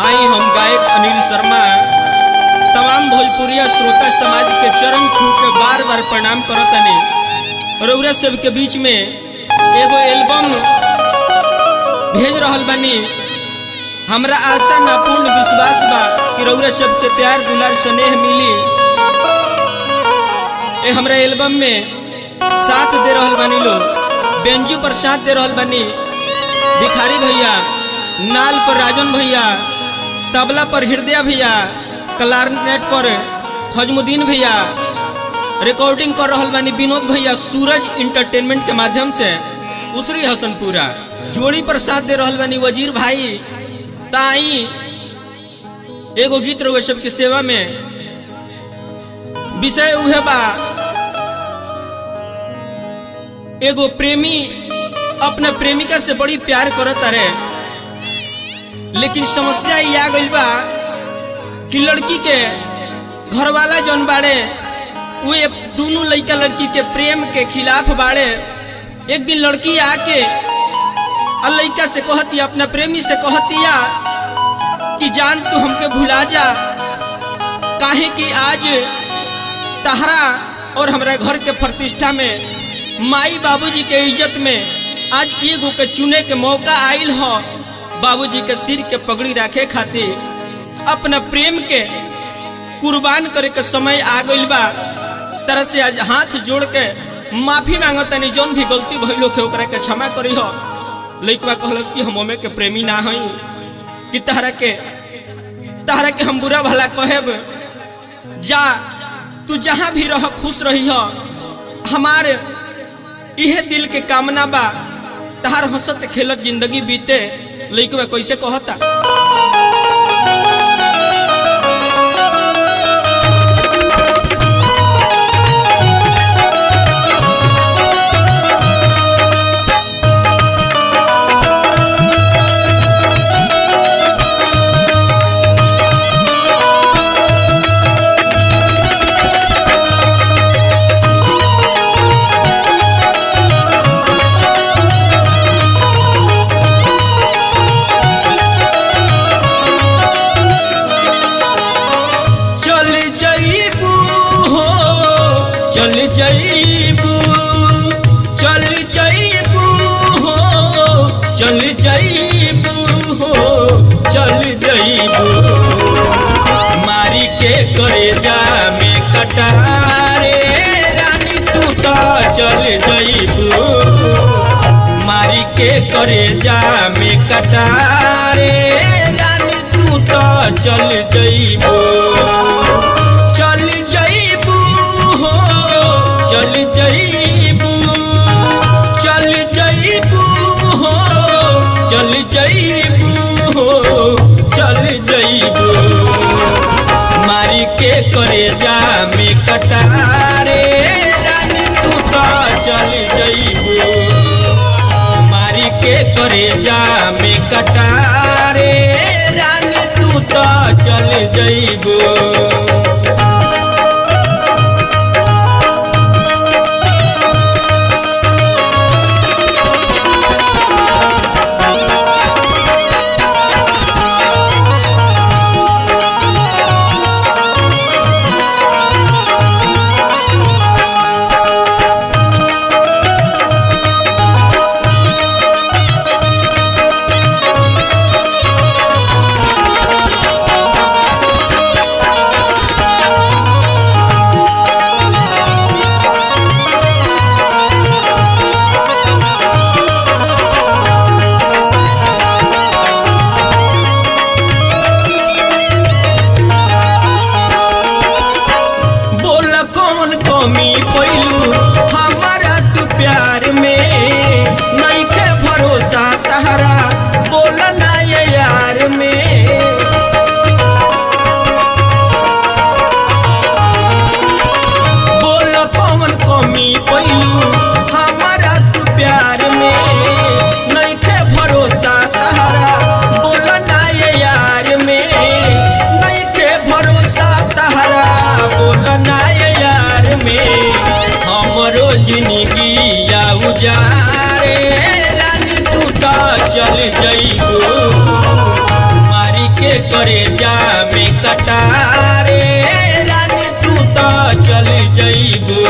आई हम गायक अनिल शर्मा तमाम भोजपुरिया श्रोता समाज के चरण छू के बार बार प्रणाम करतनी। रउरा सब के बीच में एगो एल्बम भेज रहल बानी। हमरा आशा ना पूर्ण विश्वास बा कि रउरा सब के प्यार दुलार स्नेह मिली। ए हमरा एल्बम में साथ दे रहल बानी लोग, बेंजू पर साथ दे रहल बानी भिखारी भैया, नाल पर राजन भैया, तबला पर हृदय भैया, क्लारनेट पर खजमुद्दीन भैया, रिकॉर्डिंग कर रहल बानी विनोद भैया सूरज इंटरटेनमेंट के माध्यम से, उसरी हसनपुरा जोड़ी पर साथ दे रहल बानी वजीर भाई। ताई एगो गीत रउआ सब के सेवा में, विषय उहे बा एगो प्रेमी अपने प्रेमिका से बड़ी प्यार करत रे, लेकिन समस्या ये आ गई बा कि लड़की के घर वाला जौन बाड़े वो दोनों लड़का लड़की के प्रेम के खिलाफ बाड़े। एक दिन लड़की आके लड़का से कहती, अपना प्रेमी से कहतिया कि जान तू हमके भुला जा, काहे कि आज तहरा और हमारे घर के प्रतिष्ठा में, माई बाबूजी के इज्जत में आज एगो के चुने के मौका आइल हो। बाबूजी के सिर के पगड़ी रखे खातिर अपना प्रेम के कुर्बान करे के समय आ गइल बा। तरह से आज हाथ जोड़ के माफी मांगतनी, जौन भी गलती भइलो के ओकरा के क्षमा करी हो। लइकवा कहलस कि हम ओमे के प्रेमी ना हई, कि तहरा के हम बुरा भला कहेब, जा तू जहां भी रह खुश रही हो। हमारे इहे दिल के कामना बा, तहार हंसत खेलत जिंदगी बीते। लइकवा कैसे कहता, चल जाइबू हो, चल जाइबू हो, चल जाइबू मारी के करेजा में कटारे रानी तू तो चल जाइबू, मारी के करेजा में कटारे रानी तू तो चल जाइबू। चल जाइबू, चल जाइबू हो, चल जाइबू हो, चल जाइबू मारी के करेजा में कटारे रानी तू तो चल जाइबू, मारी के करेजा में कटारे रानी तू तो चल जाइबू। कमी पइलू हमारा तू प्यार में, नहीं के भरोसा तहरा बोला ना ये यार में। बोल कौन कमी पइलू हमारा तू प्यार में, नहीं के भरोसा तहरा बोला ना ये यार में, नहीं के भरोसा तहरा बोला ना ये में। हमरो जिंदगी या उजारे रानी तू तो चल जाइबू, मारी के करे जा में कटारे रानी तू तो चल जइबू।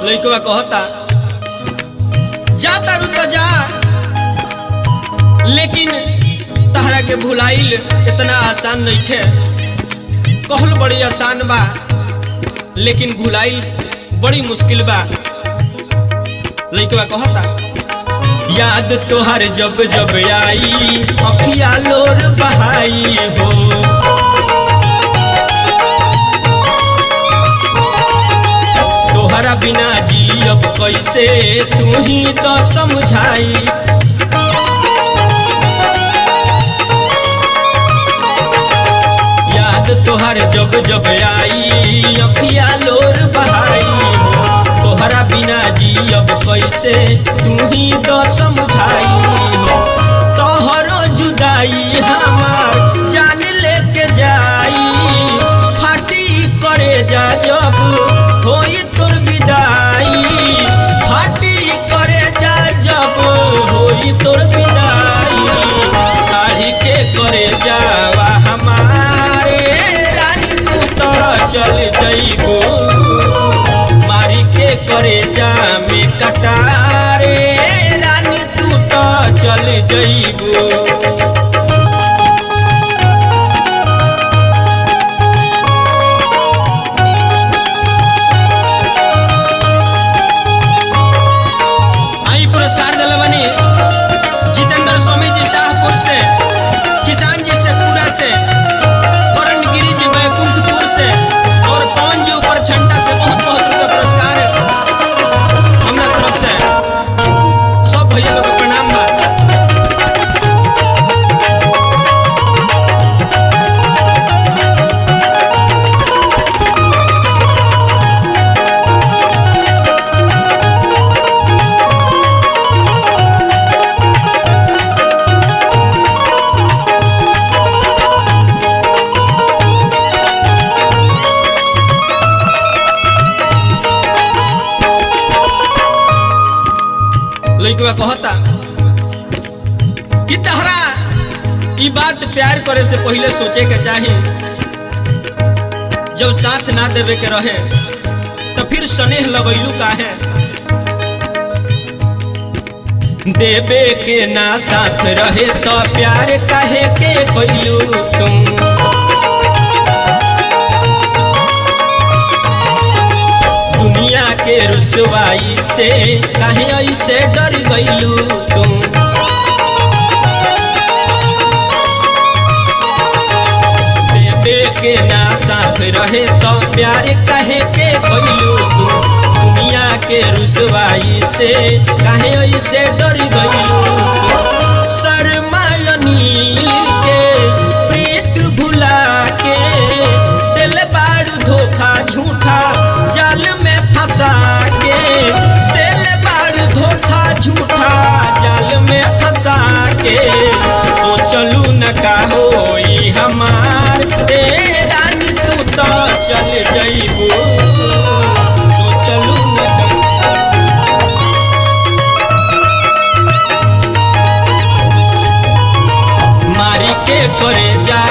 लइकवा कहता जा तारू तो जा, लेकिन तहरा के भुलाइल इतना आसान नहीं खे। कहल बड़ी आसान बा लेकिन भुलाइल बड़ी मुश्किल बा। लइकवा कहता याद तोहर जब जब आई अखिया लोर बहाई हो, तोहरा बिना जी अब कैसे तू ही तो समझाई। याद तोहर जब जब आई अखिया लोर बहाई हो, तोहरा बिना जी अब कैसे तू ही तो समझाई हो। तोहरो जुदाई हमार जान लेके जाई, फाटी करे जा जब होई तोर विदाई, फाटी करे जा जब होई तोर विदाई। काढ़ी के करे जावा हमारे रानी तू तो चल जइबू, मारी के करे जा में कटारे रानी तू तो चल जइबू। पुरस्कार दिले बनी जितेंद्र स्वामी जी शाहपुर से, किसान जी से पूरा से, करण गिरी जी बैकुंठपुर से और पवन जी ऊपर छंटा से बहुत बहुत रुपए पुरस्कार हमरा तरफ से। सब भैया लोग को प्रणाम बा। लइकवा कहता कि तहरा ई बात प्यार करे से पहले सोचे के चाही। जब साथ ना देवे के रहे तो फिर स्नेह लगैलू काहे। देवे के ना साथ रहे तो प्यार काहे के कैलू तुम। दुनिया के रुसवाई से काहे ऐसे डर गइलू तुम। देवे के ना साथ रहे तो प्यार काहे के कैलू तुम। दुनिया के रुसवाई से काहे ऐसे डर गइलू तुम। शर्माया नील के प्रीत भुला के दिल बारू धोखा झूठा जाल में फंसा के, दिल बारू धोखा झूठा जाल में फंसा के। सोचलू न का होई हमार रानी तू तो चल जइबू, सोचलू न मारी के करे जा